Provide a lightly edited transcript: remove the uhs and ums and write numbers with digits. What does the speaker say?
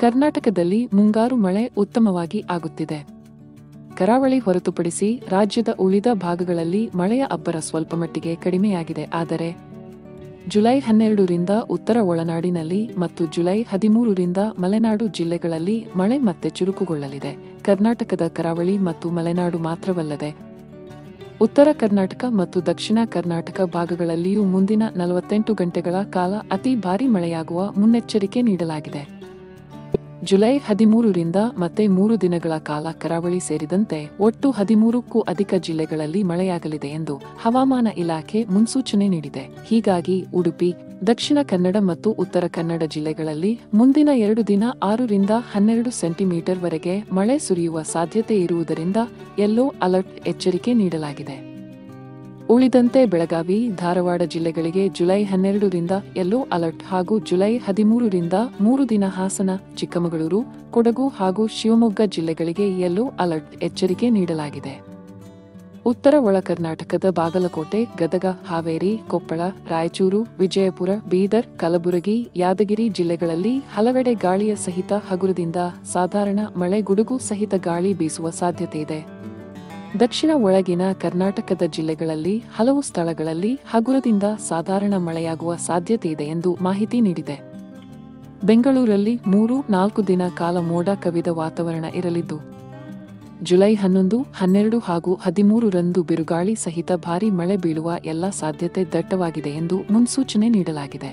ಕರ್ನಾಟಕದಲ್ಲಿ ಮುಂಗಾರು ಮಳೆ ಉತ್ತಮವಾಗಿ ಆಗುತ್ತಿದೆ. ಕರಾವಳಿ ಹೊರತುಪಡಿಸಿ ರಾಜ್ಯದ ಉಳಿದ ಭಾಗಗಳಲ್ಲಿ ಮಳೆಯ ಅಬ್ಬರ ಸ್ವಲ್ಪಮಟ್ಟಿಗೆ ಕಡಿಮೆಯಾಗಿದೆ. ಆದರೆ ಜುಲೈ 12ರಿಂದ ಉತ್ತರ ಒಳನಾಡಿನಲ್ಲಿ ಮತ್ತು ಜುಲೈ 13ರಿಂದ ಮಲೆನಾಡು ಜಿಲ್ಲೆಗಳಲ್ಲಿ ಮಳೆ ಮತ್ತೆ ಚುರುಕುಗೊಳ್ಳಲಿದೆ. ಕರ್ನಾಟಕದ ಕರಾವಳಿ ಮತ್ತು ಮಲೆನಾಡು ಮಾತ್ರವಲ್ಲದೆ ಉತ್ತರ ಕರ್ನಾಟಕ ಮತ್ತು ದಕ್ಷಿಣ ಕರ್ನಾಟಕ ಭಾಗಗಳಲ್ಲಿಯೂ ಮುಂದಿನ 48 ಗಂಟೆಗಳ ಕಾಲ ಅತಿ ಭಾರೀ ಮಳೆಯಾಗುವ ಮುನ್ನೆಚ್ಚರಿಕೆ ನೀಡಲಾಗಿದೆ. ಜುಲೈ 13ರಿಂದ ಮತ್ತೆ 3 ದಿನಗಳ ಕಾಲ ಕರಾವಳಿ ಸೇರಿದಂತೆ ಒಟ್ಟು 13ಕ್ಕೂ ಅಧಿಕ ಜಿಲ್ಲೆಗಳಲ್ಲಿ ಮಳೆಯಾಗಲಿದೆ ಎಂದು ಹವಾಮಾನ ಇಲಾಖೆ ಮುನ್ಸೂಚನೆ ನೀಡಿದೆ. ಹೀಗಾಗಿ ಉಡುಪಿ, ದಕ್ಷಿಣ ಕನ್ನಡ ಮತ್ತು ಉತ್ತರ ಕನ್ನಡ ಜಿಲ್ಲೆಗಳಲ್ಲಿ ಮುಂದಿನ 2 ದಿನ 6ರಿಂದ 12 ಸೆಂಟಿಮೀಟರ್ ವರೆಗೆ ಮಳೆ ಸುರಿಯುವ ಸಾಧ್ಯತೆ ಇರುವುದರಿಂದ ಯೆಲ್ಲೋ ಅಲರ್ಟ್ ಎಚ್ಚರಿಕೆ ನೀಡಲಾಗಿದೆ. ಉಳಿದಂತೆ ಬೆಳಗಾವಿ, ಧಾರವಾಡ ಜಿಲ್ಲೆಗಳಿಗೆ ಜುಲೈ 12ರಿಂದ ಯೆಲ್ಲೋ ಅಲರ್ಟ್ ಹಾಗೂ ಜುಲೈ 13ರಿಂದ 3 ದಿನ ಹಾಸನ, ಚಿಕ್ಕಮಗಳೂರು, ಕೊಡಗು ಹಾಗೂ ಶಿವಮೊಗ್ಗ ಜಿಲ್ಲೆಗಳಿಗೆ ಯೆಲ್ಲೋ ಅಲರ್ಟ್ ಎಚ್ಚರಿಕೆ ನೀಡಲಾಗಿದೆ. ಉತ್ತರ ಒಳ ಕರ್ನಾಟಕದ ಬಾಗಲಕೋಟೆ, ಗದಗ, ಹಾವೇರಿ, ಕೊಪ್ಪಳ, ರಾಯಚೂರು, ವಿಜಯಪುರ, ಬೀದರ್, ಕಲಬುರಗಿ, ಯಾದಗಿರಿ ಜಿಲ್ಲೆಗಳಲ್ಲಿ ಹಲವೆಡೆ ಗಾಳಿಯ ಸಹಿತ ಹಗುರದಿಂದ ಸಾಧಾರಣ ಮಳೆ, ಗುಡುಗು ಸಹಿತ ಗಾಳಿ ಬೀಸುವ ಸಾಧ್ಯತೆಯಿದೆ. ದಕ್ಷಿಣ ಒಳಗಿನ ಕರ್ನಾಟಕದ ಜಿಲ್ಲೆಗಳಲ್ಲಿ ಹಲವು ಸ್ಥಳಗಳಲ್ಲಿ ಹಗುರದಿಂದ ಸಾಧಾರಣ ಮಳೆಯಾಗುವ ಸಾಧ್ಯತೆಯಿದೆ ಎಂದು ಮಾಹಿತಿ ನೀಡಿದೆ. ಬೆಂಗಳೂರಲ್ಲಿ 3-4 ದಿನ ಕಾಲ ಮೋಡ ಕವಿದ ವಾತಾವರಣ ಇರಲಿದ್ದು, ಜುಲೈ 11, 12 ಹಾಗೂ 13ರಂದು ಬಿರುಗಾಳಿ ಸಹಿತ ಭಾರೀ ಮಳೆ ಬೀಳುವ ಎಲ್ಲ ಸಾಧ್ಯತೆ ದಟ್ಟವಾಗಿದೆ ಎಂದು ಮುನ್ಸೂಚನೆ ನೀಡಲಾಗಿದೆ.